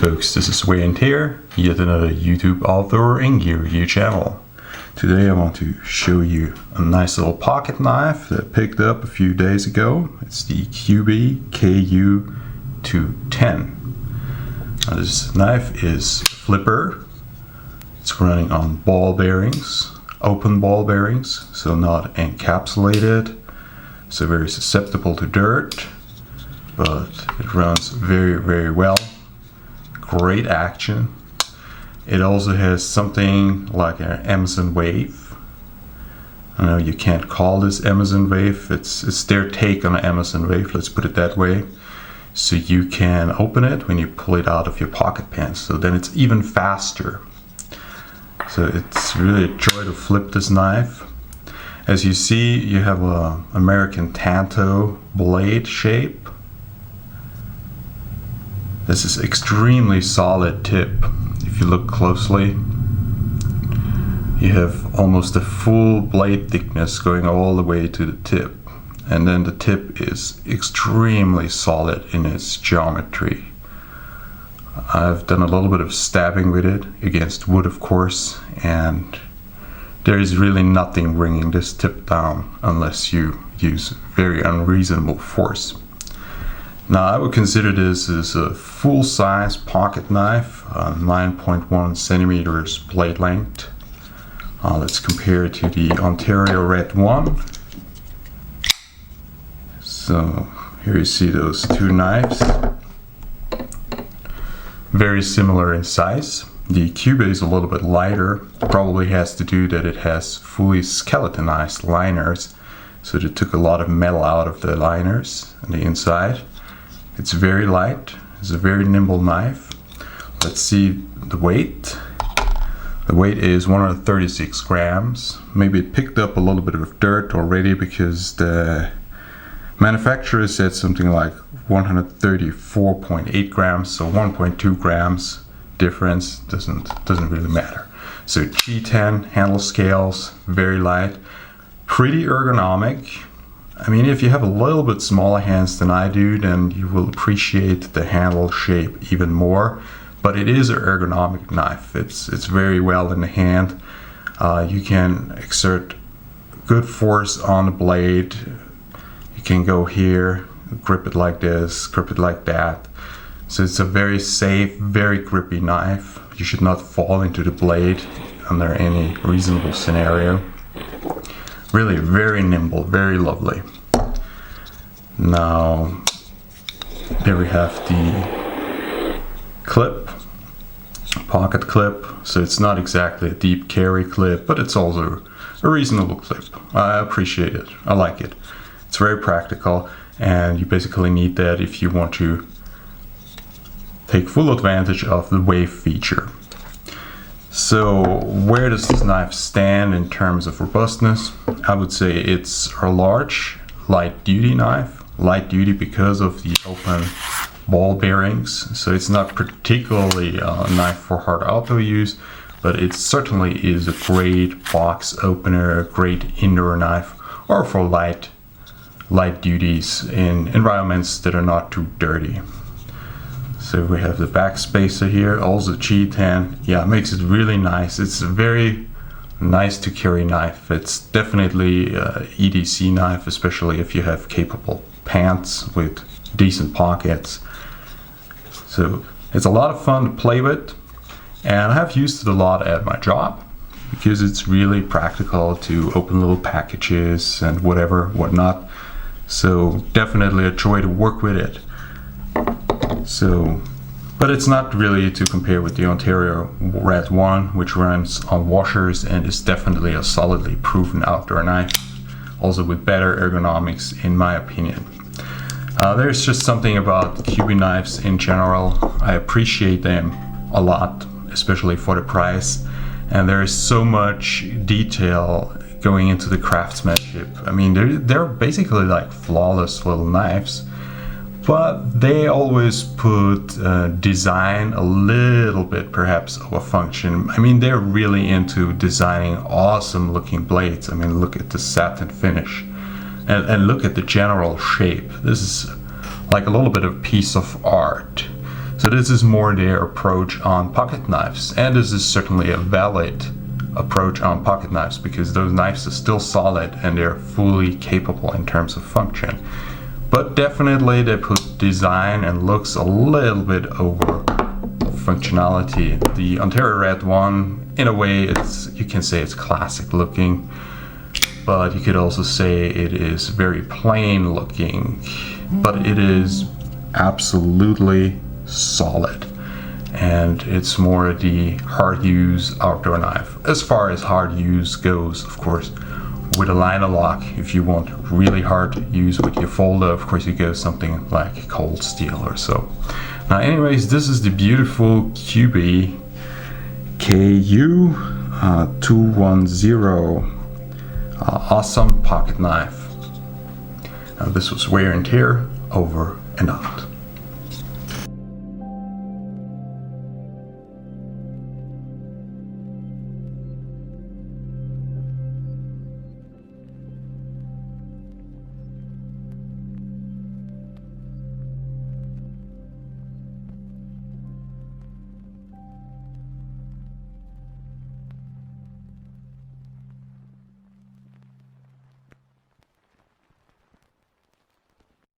folks, this is Wayne here, yet another YouTube author and gear review channel. Today I want to show you a nice little pocket knife that I picked up a few days ago. It's the Kubey KU210. Now this knife is flipper. It's running on ball bearings, open ball bearings, so not encapsulated, so very susceptible to dirt, but it runs very well. Great action. It also has something like an Amazon wave. I know you can't call this Amazon wave, it's their take on an Amazon wave, let's put it that way. So you can open it when you pull it out of your pocket pants, so then it's even faster. So it's really a joy to flip this knife. As you see, you have a American Tanto blade shape. This is extremely solid tip. If you look closely, you have almost a full blade thickness going all the way to the tip. And then the tip is extremely solid in its geometry. I've done a little bit of stabbing with it against wood, of course, and there is really nothing bringing this tip down unless you use very unreasonable force. Now I would consider this as a full-size pocket knife, 9.1 centimeters blade length. Let's compare it to the Ontario Red 1. So here you see those two knives. Very similar in size. The Kubey is a little bit lighter. Probably has to do that it has fully skeletonized liners, so they took a lot of metal out of the liners on the inside. It's very light. It's a very nimble knife. Let's see the weight. The weight is 136 grams. Maybe it picked up a little bit of dirt already because the manufacturer said something like 134.8 grams, so 1.2 grams difference doesn't really matter. So G10 handle scales, very light, pretty ergonomic. I mean, if you have a little bit smaller hands than I do, then you will appreciate the handle shape even more. But it is an ergonomic knife. It's very well in the hand. You can exert good force on the blade. You can go here, grip it like this, grip it like that. So it's a very safe, very grippy knife. You should not fall into the blade under any reasonable scenario. Really very nimble, very lovely. Now, there we have the clip, pocket clip. So it's not exactly a deep carry clip, but it's also a reasonable clip. I appreciate it. I like it. It's very practical, and you basically need that if you want to take full advantage of the wave feature. So where does this knife stand in terms of robustness? I would say it's a large, light duty knife. Light duty because of the open ball bearings. So it's not particularly a knife for hard auto use, but it certainly is a great box opener, a great indoor knife, or for light duties in environments that are not too dirty. So we have the back spacer here, also G10. Yeah, it makes it really nice. It's a very nice to carry knife. It's definitely an EDC knife, especially if you have capable pants with decent pockets. So it's a lot of fun to play with, and I have used it a lot at my job because it's really practical to open little packages and whatnot. So definitely a joy to work with it. So, but it's not really to compare with the Ontario Red 1, which runs on washers and is definitely a solidly proven outdoor knife, also with better ergonomics in my opinion. There's just something about Kubey knives in general. I appreciate them a lot, especially for the price, and there is so much detail going into the craftsmanship. I mean, they're basically like flawless little knives. But they always put design a little bit perhaps over function. I mean, they're really into designing awesome looking blades. I mean, look at the satin finish and look at the general shape. This is like a little bit of piece of art. So this is more their approach on pocket knives, and this is certainly a valid approach on pocket knives because those knives are still solid and they're fully capable in terms of function. But definitely they put design and looks a little bit over functionality. The Ontario Red one, in a way, you can say it's classic looking, but you could also say it is very plain looking, but it is absolutely solid, and it's more the hard use outdoor knife. As far as hard use goes, of course, with a liner lock, if you want really hard use with your folder, of course you go something like cold steel or so. Now anyways, this is the beautiful Kubey KU210 awesome pocket knife. Now this was Wear and Tear, over and out.